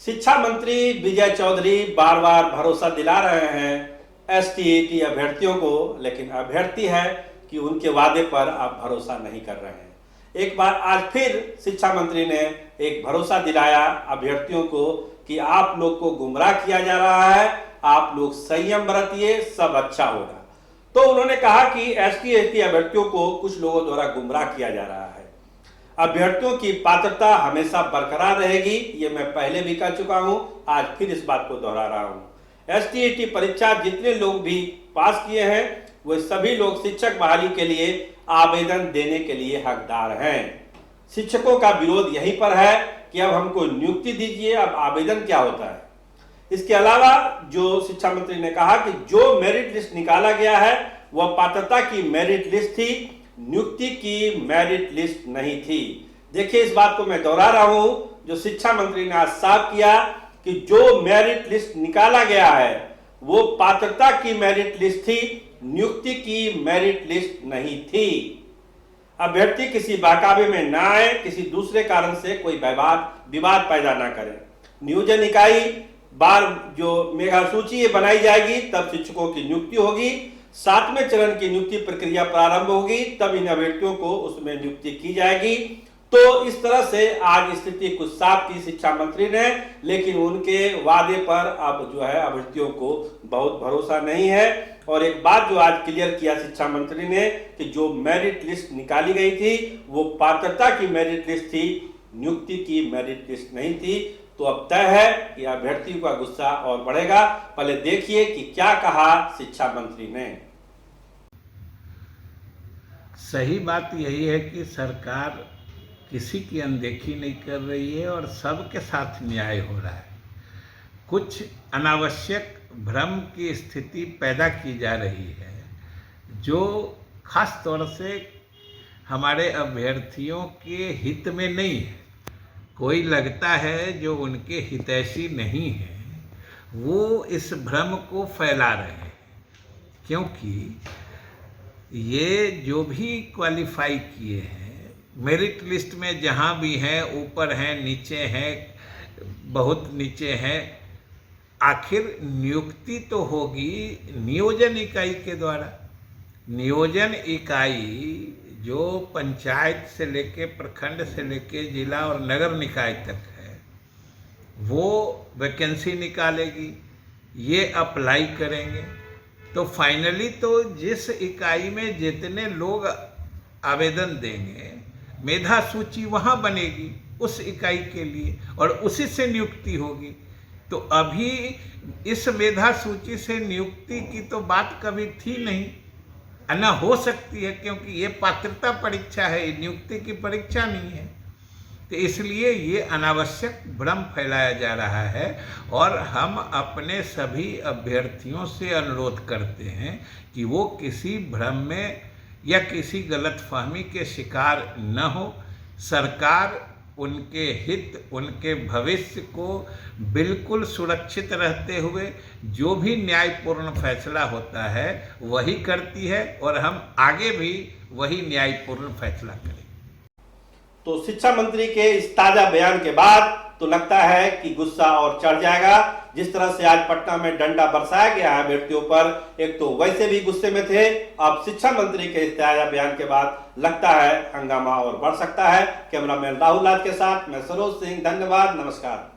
शिक्षा मंत्री विजय चौधरी बार बार भरोसा दिला रहे हैं एसटीईटी अभ्यर्थियों को, लेकिन अभ्यर्थी है कि उनके वादे पर आप भरोसा नहीं कर रहे हैं। एक बार आज फिर शिक्षा मंत्री ने एक भरोसा दिलाया अभ्यर्थियों को कि आप लोग को गुमराह किया जा रहा है, आप लोग संयम बरतिए, सब अच्छा होगा। तो उन्होंने कहा कि एसटी अभ्यर्थियों को कुछ लोगों द्वारा गुमराह किया जा रहा है। अभ्यर्थियों की पात्रता हमेशा बरकरार रहेगी, ये मैं पहले भी कह चुका हूं, आज फिर इस बात को दोहरा रहा हूं। एसटीईटी परीक्षा जितने लोग भी पास किए हैं वे सभी लोग शिक्षक बहाली के लिए आवेदन देने के लिए हकदार हैं। शिक्षकों का विरोध यहीं पर है कि अब हमको नियुक्ति दीजिए, अब आवेदन क्या होता है। इसके अलावा जो शिक्षा मंत्री ने कहा कि जो मेरिट लिस्ट निकाला गया है वह पात्रता की मेरिट लिस्ट थी, नियुक्ति की मेरिट लिस्ट नहीं थी। देखिए, इस बात को मैं दोहरा रहा हूं, जो शिक्षा मंत्री ने आज साफ किया कि जो मेरिट लिस्ट निकाला गया है वो पात्रता की मेरिट लिस्ट थी, नियुक्ति की मेरिट लिस्ट नहीं थी। अभ्यर्थी किसी बहकावे में ना आए, किसी दूसरे कारण से कोई विवाद पैदा ना करे। नियोजन इकाई बार जो मेगा सूची बनाई जाएगी तब शिक्षकों की नियुक्ति होगी, 7वें चरण की नियुक्ति प्रक्रिया प्रारंभ होगी, तब इन अभ्यर्थियों को उसमें नियुक्ति की जाएगी। तो इस तरह से आज स्थिति कुछ साफ की शिक्षा मंत्री ने, लेकिन उनके वादे पर अब जो है अभ्यर्थियों को बहुत भरोसा नहीं है। और एक बात जो आज क्लियर किया शिक्षा मंत्री ने कि जो मेरिट लिस्ट निकाली गई थी वो पात्रता की मेरिट लिस्ट थी, नियुक्ति की मेरिट लिस्ट नहीं थी। तो अब तय है कि अभ्यर्थियों का गुस्सा और बढ़ेगा। पहले देखिए कि क्या कहा शिक्षा मंत्री ने। सही बात यही है कि सरकार किसी की अनदेखी नहीं कर रही है और सबके साथ न्याय हो रहा है। कुछ अनावश्यक भ्रम की स्थिति पैदा की जा रही है जो खास तौर से हमारे अभ्यर्थियों के हित में नहीं है। कोई लगता है जो उनके हितैषी नहीं है वो इस भ्रम को फैला रहे हैं, क्योंकि ये जो भी क्वालिफाई किए हैं मेरिट लिस्ट में जहाँ भी हैं, ऊपर हैं, नीचे हैं, बहुत नीचे हैं, आखिर नियुक्ति तो होगी नियोजन इकाई के द्वारा। नियोजन इकाई जो पंचायत से लेके प्रखंड से लेके जिला और नगर निकाय तक है वो वैकेंसी निकालेगी, ये अप्लाई करेंगे। तो फाइनली तो जिस इकाई में जितने लोग आवेदन देंगे मेधा सूची वहाँ बनेगी उस इकाई के लिए और उसी से नियुक्ति होगी। तो अभी इस मेधा सूची से नियुक्ति की तो बात कभी थी नहीं, ना हो सकती है, क्योंकि ये पात्रता परीक्षा है, नियुक्ति की परीक्षा नहीं है। तो इसलिए ये अनावश्यक भ्रम फैलाया जा रहा है और हम अपने सभी अभ्यर्थियों से अनुरोध करते हैं कि वो किसी भ्रम में या किसी गलतफहमी के शिकार न हो। सरकार उनके हित, उनके भविष्य को बिल्कुल सुरक्षित रहते हुए जो भी न्यायपूर्ण फैसला होता है वही करती है और हम आगे भी वही न्यायपूर्ण फैसला करें। तो शिक्षा मंत्री के इस ताजा बयान के बाद तो लगता है कि गुस्सा और चढ़ जाएगा। जिस तरह से आज पटना में डंडा बरसाया गया है अभ्यर्थियों पर, एक तो वैसे भी गुस्से में थे, अब शिक्षा मंत्री के इस ताजा बयान के बाद लगता है हंगामा और बढ़ सकता है। कैमरामैन राहुल राज के साथ मैं सरोज सिंह, धन्यवाद, नमस्कार।